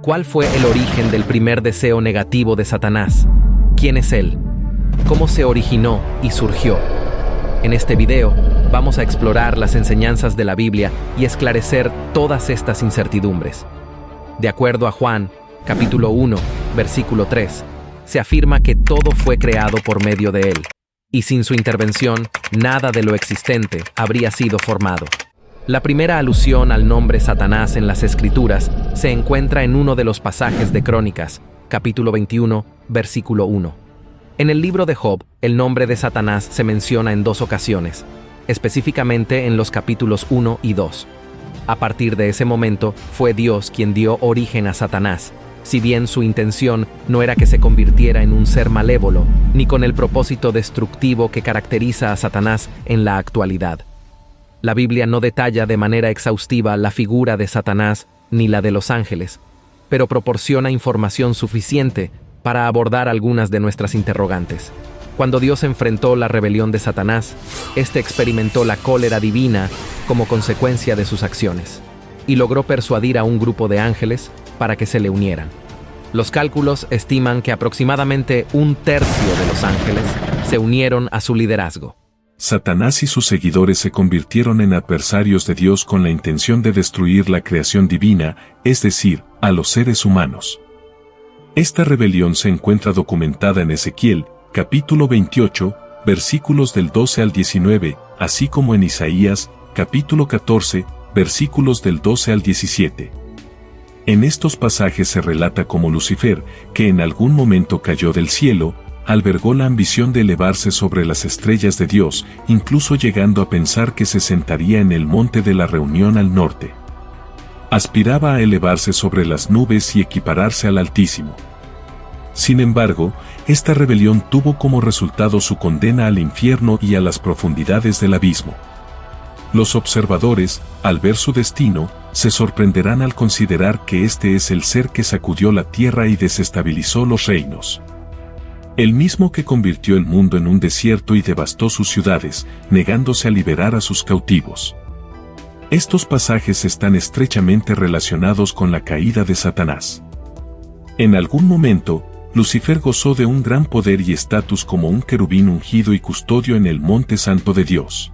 ¿Cuál fue el origen del primer deseo negativo de Satanás? ¿Quién es él? ¿Cómo se originó y surgió? En este video vamos a explorar las enseñanzas de la Biblia y esclarecer todas estas incertidumbres. De acuerdo a Juan, capítulo 1, versículo 3, se afirma que todo fue creado por medio de él, y sin su intervención, nada de lo existente habría sido formado. La primera alusión al nombre Satanás en las Escrituras se encuentra en uno de los pasajes de Crónicas, capítulo 21, versículo 1. En el libro de Job, el nombre de Satanás se menciona en 2 ocasiones, específicamente en los capítulos 1 y 2. A partir de ese momento, fue Dios quien dio origen a Satanás, si bien su intención no era que se convirtiera en un ser malévolo, ni con el propósito destructivo que caracteriza a Satanás en la actualidad. La Biblia no detalla de manera exhaustiva la figura de Satanás ni la de los ángeles, pero proporciona información suficiente para abordar algunas de nuestras interrogantes. Cuando Dios enfrentó la rebelión de Satanás, éste experimentó la cólera divina como consecuencia de sus acciones, y logró persuadir a un grupo de ángeles para que se le unieran. Los cálculos estiman que aproximadamente 1/3 de los ángeles se unieron a su liderazgo. Satanás y sus seguidores se convirtieron en adversarios de Dios con la intención de destruir la creación divina, es decir, a los seres humanos. Esta rebelión se encuentra documentada en Ezequiel, capítulo 28, versículos del 12 al 19, así como en Isaías, capítulo 14, versículos del 12 al 17. En estos pasajes se relata cómo Lucifer, que en algún momento cayó del cielo, albergó la ambición de elevarse sobre las estrellas de Dios, incluso llegando a pensar que se sentaría en el monte de la reunión al norte. Aspiraba a elevarse sobre las nubes y equipararse al Altísimo. Sin embargo, esta rebelión tuvo como resultado su condena al infierno y a las profundidades del abismo. Los observadores, al ver su destino, se sorprenderán al considerar que este es el ser que sacudió la tierra y desestabilizó los reinos. El mismo que convirtió el mundo en un desierto y devastó sus ciudades, negándose a liberar a sus cautivos. Estos pasajes están estrechamente relacionados con la caída de Satanás. En algún momento, Lucifer gozó de un gran poder y estatus como un querubín ungido y custodio en el monte santo de Dios.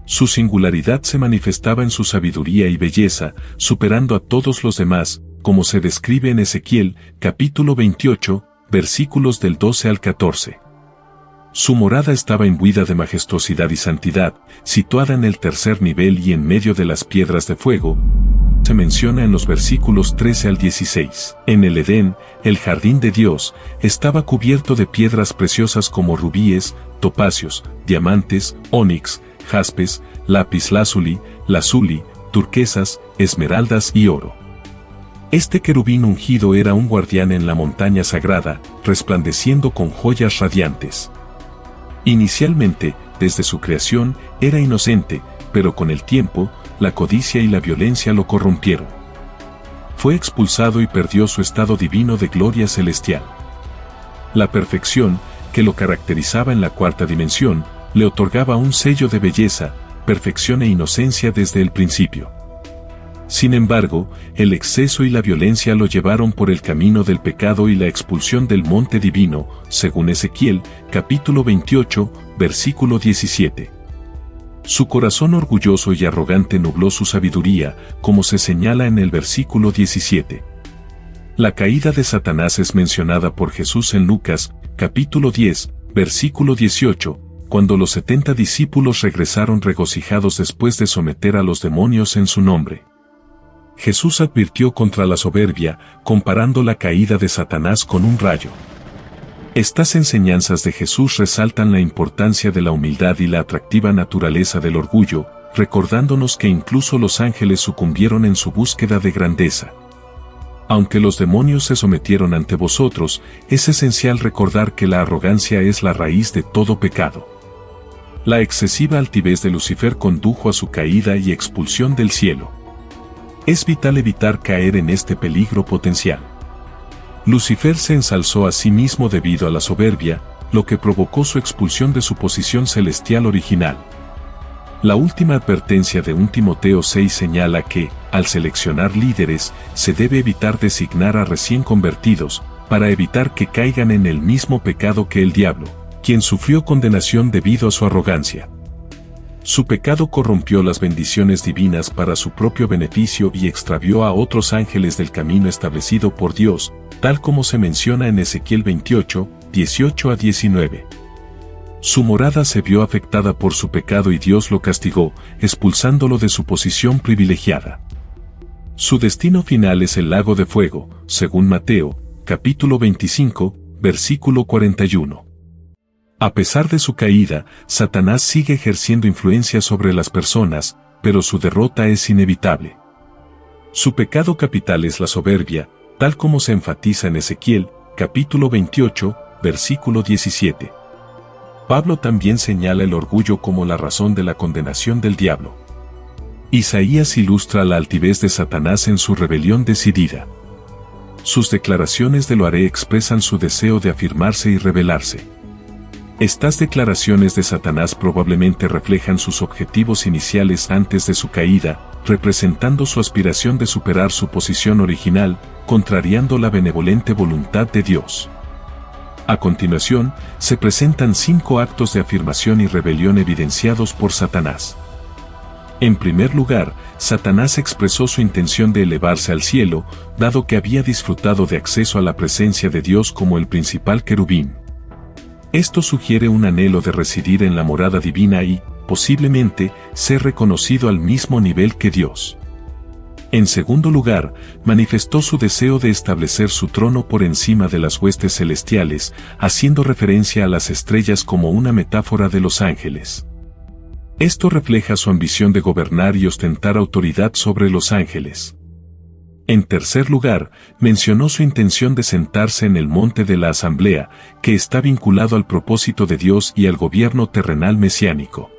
Su singularidad se manifestaba en su sabiduría y belleza, superando a todos los demás, como se describe en Ezequiel, capítulo 28, versículos del 12 al 14. Su morada estaba imbuida de majestuosidad y santidad, situada en el 3er nivel y en medio de las piedras de fuego. Se menciona en los versículos 13 al 16. En el Edén, el jardín de Dios, estaba cubierto de piedras preciosas como rubíes, topacios, diamantes, ónix, jaspes, lapislázuli, lazuli, turquesas, esmeraldas y oro. Este querubín ungido era un guardián en la montaña sagrada, resplandeciendo con joyas radiantes. Inicialmente, desde su creación, era inocente, pero con el tiempo, la codicia y la violencia lo corrompieron. Fue expulsado y perdió su estado divino de gloria celestial. La perfección, que lo caracterizaba en la 4ª dimensión, le otorgaba un sello de belleza, perfección e inocencia desde el principio. Sin embargo, el exceso y la violencia lo llevaron por el camino del pecado y la expulsión del monte divino, según Ezequiel, capítulo 28, versículo 17. Su corazón orgulloso y arrogante nubló su sabiduría, como se señala en el versículo 17. La caída de Satanás es mencionada por Jesús en Lucas, capítulo 10, versículo 18, cuando los 70 discípulos regresaron regocijados después de someter a los demonios en su nombre. Jesús advirtió contra la soberbia, comparando la caída de Satanás con un rayo. Estas enseñanzas de Jesús resaltan la importancia de la humildad y la atractiva naturaleza del orgullo, recordándonos que incluso los ángeles sucumbieron en su búsqueda de grandeza. Aunque los demonios se sometieron ante vosotros, es esencial recordar que la arrogancia es la raíz de todo pecado. La excesiva altivez de Lucifer condujo a su caída y expulsión del cielo. Es vital evitar caer en este peligro potencial. Lucifer se ensalzó a sí mismo debido a la soberbia, lo que provocó su expulsión de su posición celestial original. La última advertencia de 1 Timoteo 6 señala que, al seleccionar líderes, se debe evitar designar a recién convertidos, para evitar que caigan en el mismo pecado que el diablo, quien sufrió condenación debido a su arrogancia. Su pecado corrompió las bendiciones divinas para su propio beneficio y extravió a otros ángeles del camino establecido por Dios, tal como se menciona en Ezequiel 28, 18 a 19. Su morada se vio afectada por su pecado y Dios lo castigó, expulsándolo de su posición privilegiada. Su destino final es el lago de fuego, según Mateo, capítulo 25, versículo 41. A pesar de su caída, Satanás sigue ejerciendo influencia sobre las personas, pero su derrota es inevitable. Su pecado capital es la soberbia, tal como se enfatiza en Ezequiel, capítulo 28, versículo 17. Pablo también señala el orgullo como la razón de la condenación del diablo. Isaías ilustra la altivez de Satanás en su rebelión decidida. Sus declaraciones de lo haré expresan su deseo de afirmarse y rebelarse. Estas declaraciones de Satanás probablemente reflejan sus objetivos iniciales antes de su caída, representando su aspiración de superar su posición original, contrariando la benevolente voluntad de Dios. A continuación, se presentan 5 actos de afirmación y rebelión evidenciados por Satanás. En primer lugar, Satanás expresó su intención de elevarse al cielo, dado que había disfrutado de acceso a la presencia de Dios como el principal querubín. Esto sugiere un anhelo de residir en la morada divina y, posiblemente, ser reconocido al mismo nivel que Dios. En segundo lugar, manifestó su deseo de establecer su trono por encima de las huestes celestiales, haciendo referencia a las estrellas como una metáfora de los ángeles. Esto refleja su ambición de gobernar y ostentar autoridad sobre los ángeles. En tercer lugar, mencionó su intención de sentarse en el monte de la asamblea, que está vinculado al propósito de Dios y al gobierno terrenal mesiánico.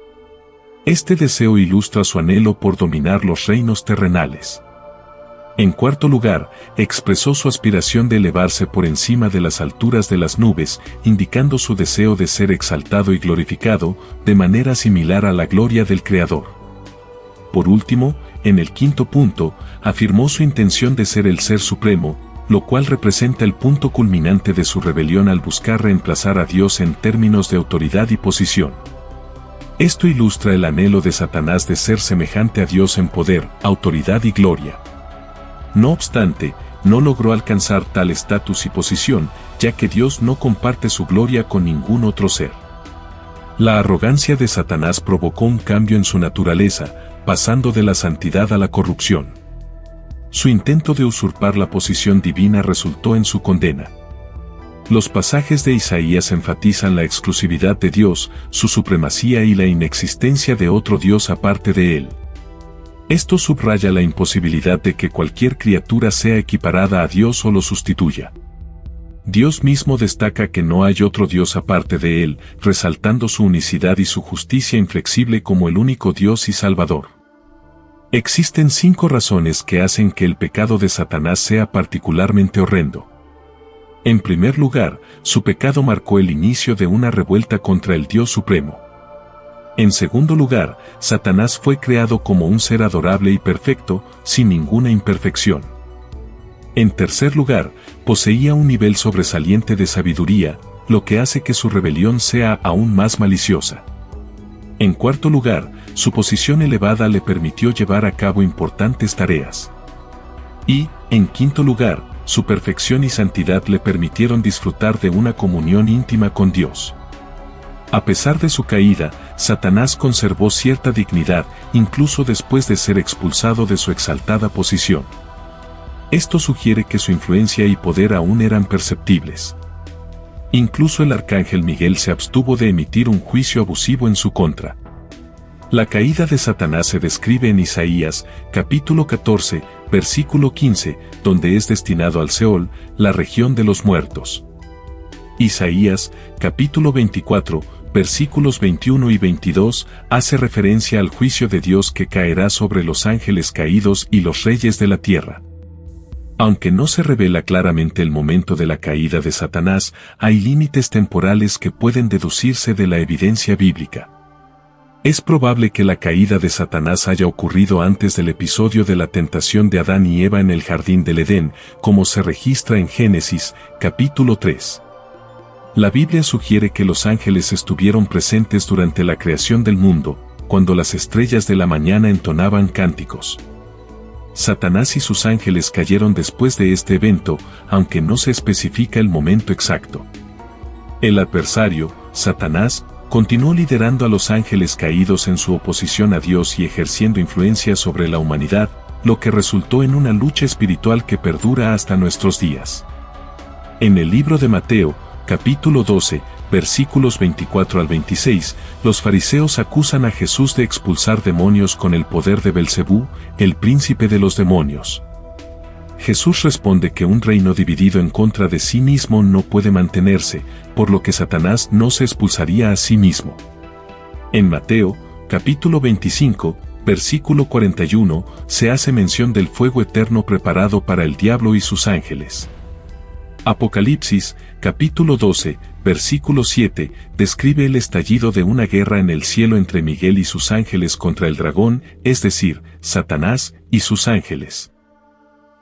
Este deseo ilustra su anhelo por dominar los reinos terrenales. En cuarto lugar, expresó su aspiración de elevarse por encima de las alturas de las nubes, indicando su deseo de ser exaltado y glorificado, de manera similar a la gloria del Creador. Por último, en el quinto punto, afirmó su intención de ser el Ser Supremo, lo cual representa el punto culminante de su rebelión al buscar reemplazar a Dios en términos de autoridad y posición. Esto ilustra el anhelo de Satanás de ser semejante a Dios en poder, autoridad y gloria. No obstante, no logró alcanzar tal estatus y posición, ya que Dios no comparte su gloria con ningún otro ser. La arrogancia de Satanás provocó un cambio en su naturaleza, pasando de la santidad a la corrupción. Su intento de usurpar la posición divina resultó en su condena. Los pasajes de Isaías enfatizan la exclusividad de Dios, su supremacía y la inexistencia de otro Dios aparte de Él. Esto subraya la imposibilidad de que cualquier criatura sea equiparada a Dios o lo sustituya. Dios mismo destaca que no hay otro Dios aparte de Él, resaltando su unicidad y su justicia inflexible como el único Dios y Salvador. Existen 5 razones que hacen que el pecado de Satanás sea particularmente horrendo. En primer lugar, su pecado marcó el inicio de una revuelta contra el Dios Supremo. En segundo lugar, Satanás fue creado como un ser adorable y perfecto, sin ninguna imperfección. En tercer lugar, poseía un nivel sobresaliente de sabiduría, lo que hace que su rebelión sea aún más maliciosa. En cuarto lugar, su posición elevada le permitió llevar a cabo importantes tareas. Y, en quinto lugar, su perfección y santidad le permitieron disfrutar de una comunión íntima con Dios. A pesar de su caída, Satanás conservó cierta dignidad, incluso después de ser expulsado de su exaltada posición. Esto sugiere que su influencia y poder aún eran perceptibles. Incluso el arcángel Miguel se abstuvo de emitir un juicio abusivo en su contra. La caída de Satanás se describe en Isaías, capítulo 14, versículo 15, donde es destinado al Seol, la región de los muertos. Isaías, capítulo 24, versículos 21 y 22, hace referencia al juicio de Dios que caerá sobre los ángeles caídos y los reyes de la tierra. Aunque no se revela claramente el momento de la caída de Satanás, hay límites temporales que pueden deducirse de la evidencia bíblica. Es probable que la caída de Satanás haya ocurrido antes del episodio de la tentación de Adán y Eva en el jardín del Edén, como se registra en Génesis, capítulo 3. La Biblia sugiere que los ángeles estuvieron presentes durante la creación del mundo, cuando las estrellas de la mañana entonaban cánticos. Satanás y sus ángeles cayeron después de este evento, aunque no se especifica el momento exacto. El adversario, Satanás, continuó liderando a los ángeles caídos en su oposición a Dios y ejerciendo influencia sobre la humanidad, lo que resultó en una lucha espiritual que perdura hasta nuestros días. En el libro de Mateo, capítulo 12, versículos 24 al 26, los fariseos acusan a Jesús de expulsar demonios con el poder de Belcebú, el príncipe de los demonios. Jesús responde que un reino dividido en contra de sí mismo no puede mantenerse, por lo que Satanás no se expulsaría a sí mismo. En Mateo, capítulo 25, versículo 41, se hace mención del fuego eterno preparado para el diablo y sus ángeles. Apocalipsis, capítulo 12, versículo 7, describe el estallido de una guerra en el cielo entre Miguel y sus ángeles contra el dragón, es decir, Satanás y sus ángeles.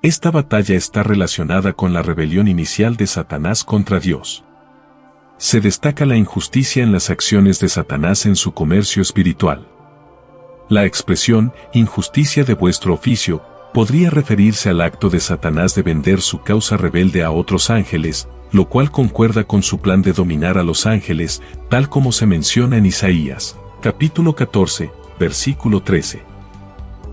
Esta batalla está relacionada con la rebelión inicial de Satanás contra Dios. Se destaca la injusticia en las acciones de Satanás en su comercio espiritual. La expresión, injusticia de vuestro oficio, podría referirse al acto de Satanás de vender su causa rebelde a otros ángeles, lo cual concuerda con su plan de dominar a los ángeles, tal como se menciona en Isaías, capítulo 14, versículo 13.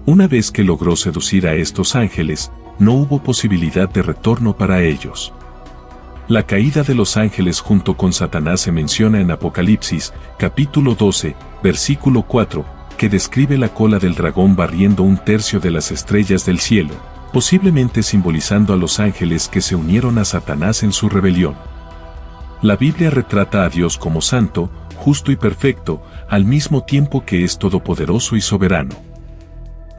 Una vez que logró seducir a estos ángeles, no hubo posibilidad de retorno para ellos. La caída de los ángeles junto con Satanás se menciona en Apocalipsis, capítulo 12, versículo 4, que describe la cola del dragón barriendo un tercio de las estrellas del cielo, posiblemente simbolizando a los ángeles que se unieron a Satanás en su rebelión. La Biblia retrata a Dios como santo, justo y perfecto, al mismo tiempo que es todopoderoso y soberano.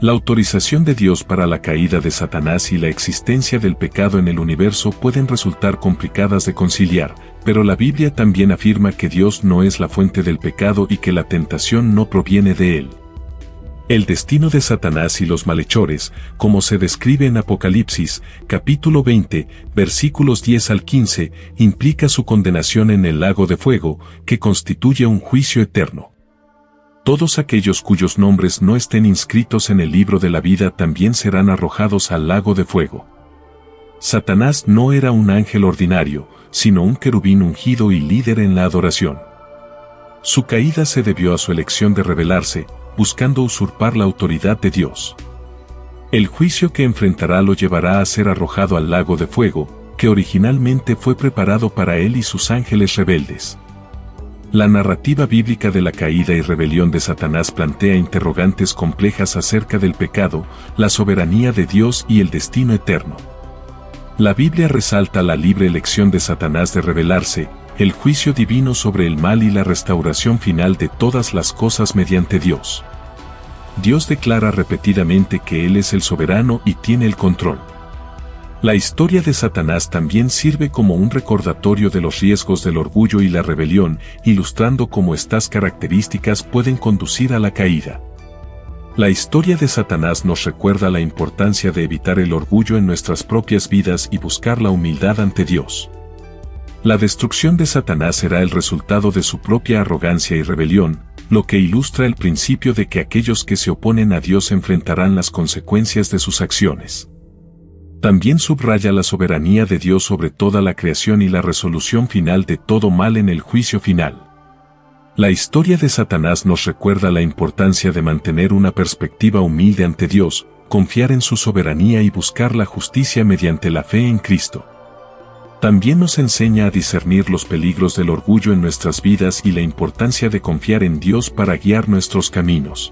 La autorización de Dios para la caída de Satanás y la existencia del pecado en el universo pueden resultar complicadas de conciliar, pero la Biblia también afirma que Dios no es la fuente del pecado y que la tentación no proviene de él. El destino de Satanás y los malhechores, como se describe en Apocalipsis, capítulo 20, versículos 10 al 15, implica su condenación en el lago de fuego, que constituye un juicio eterno. Todos aquellos cuyos nombres no estén inscritos en el libro de la vida también serán arrojados al lago de fuego. Satanás no era un ángel ordinario, sino un querubín ungido y líder en la adoración. Su caída se debió a su elección de rebelarse, buscando usurpar la autoridad de Dios. El juicio que enfrentará lo llevará a ser arrojado al lago de fuego, que originalmente fue preparado para él y sus ángeles rebeldes. La narrativa bíblica de la caída y rebelión de Satanás plantea interrogantes complejas acerca del pecado, la soberanía de Dios y el destino eterno. La Biblia resalta la libre elección de Satanás de rebelarse, el juicio divino sobre el mal y la restauración final de todas las cosas mediante Dios. Dios declara repetidamente que Él es el soberano y tiene el control. La historia de Satanás también sirve como un recordatorio de los riesgos del orgullo y la rebelión, ilustrando cómo estas características pueden conducir a la caída. La historia de Satanás nos recuerda la importancia de evitar el orgullo en nuestras propias vidas y buscar la humildad ante Dios. La destrucción de Satanás será el resultado de su propia arrogancia y rebelión, lo que ilustra el principio de que aquellos que se oponen a Dios enfrentarán las consecuencias de sus acciones. También subraya la soberanía de Dios sobre toda la creación y la resolución final de todo mal en el juicio final. La historia de Satanás nos recuerda la importancia de mantener una perspectiva humilde ante Dios, confiar en su soberanía y buscar la justicia mediante la fe en Cristo. También nos enseña a discernir los peligros del orgullo en nuestras vidas y la importancia de confiar en Dios para guiar nuestros caminos.